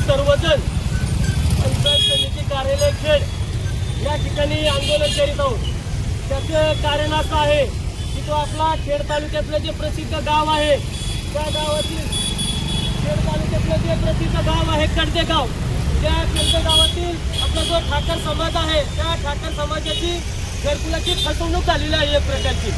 सर्वजण पंचायत समिती कार्यालय खेड या ठिकाणी आंदोलन करीत आहोत. त्याचं कारण असं आहे की तो आपला खेड तालुक्यातलं जे प्रसिद्ध गाव आहे त्या गावातील खेड तालुक्यातलं जे प्रसिद्ध गाव आहे कडदेगाव, त्या कडदेगावातील आपला जो ठाकर समाज आहे त्या ठाकर समाजाची घरकुलाची फसवणूक झालेली आहे एक प्रकारची.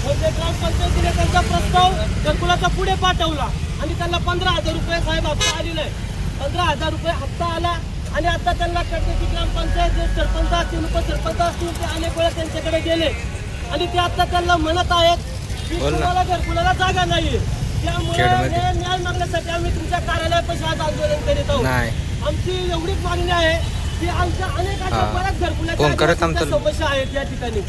म्हणजे ग्रामपंचायतीने त्यांचा प्रस्ताव घरकुलाचा पुढे पाठवला आणि त्यांना 15,000 रुपये साहेब हप्ता आलेला आहे. 15,000 रुपये हप्ता आला आणि आता त्यांना कळते की ग्रामपंचायत जे सरपंच असतील उपसरपंच असतील ते अनेक वेळा त्यांच्याकडे गेले आणि ते आता त्यांना म्हणत आहेत की तुम्हाला घरकुलाला जागा नाहीये, त्यामुळे न्याय मागण्यासाठी आम्ही तुमच्या कार्यालयापाशी आज आंदोलन करीत आहोत. आमची एवढीच मागणी आहे की आमच्या अनेकांच्या बऱ्याच घरकुलाच्या समस्या आहेत या ठिकाणी.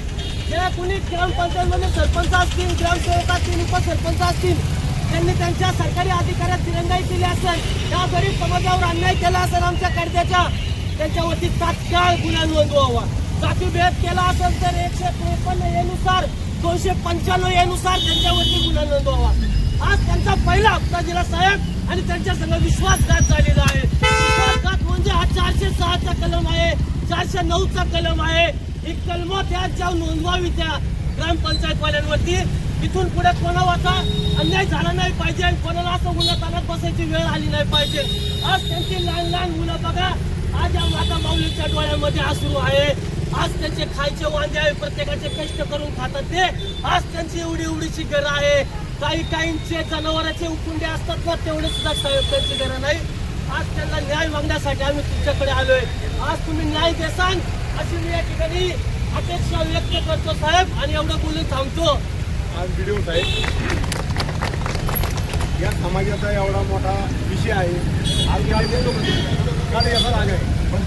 ज्या कुणी ग्रामपंचायतमध्ये सरपंच असतील, ग्रामसेवक असतील, उपसरपंच असतील, त्यांनी त्यांच्या सरकारी अधिकाऱ्यात दिरंगाई केली असेल, त्या गरीब समाजावर अन्याय केला असेल आमच्या कर्जाच्या, त्यांच्यावरती तात्काळ गुन्हा नोंदवावा. जातीभेद केला असेल तर 153 ए नुसार 295 ए नुसार त्यांच्यावरती गुन्हा नोंदवावा. आज त्यांचा पहिला हप्ता दिला साहेब आणि त्यांच्या संग विश्वासघात झालेला आहे. विश्वासघात म्हणजे हा 406चा कलम आहे, 409चा कलम आहे. ही कलम त्या नोंदवावी त्या ग्रामपंचायतवाल्यांवरती. इथून पुढे कोणाचा अन्याय झाला नाही पाहिजे आणि कोणाला असं उन्हातानात बसायची वेळ आली नाही पाहिजे. आज त्यांची लहान लहान मुलं बघा, आज या माता माऊलीच्या डोळ्यामध्ये अश्रू आहे. आज त्यांचे खायचे वांदे आहे, प्रत्येकाचे कष्ट करून खातात ते. आज त्यांची एवढी एवढीची घरं आहे. काहींचे जनावरांचे उकुंडे असतात ना, तेवढे सुद्धा साहेब त्यांची घरं नाही. आज त्यांना न्याय मागण्यासाठी आम्ही तुमच्याकडे आलोय. आज तुम्ही न्याय देसान अशी मी या ठिकाणी अपेक्षा व्यक्त करतो साहेब आणि एवढं बोलून थांबतो. आज व्हिडिओ साहेब या समाजाचा एवढा मोठा विषय आहे. आज याचा राग आहे पण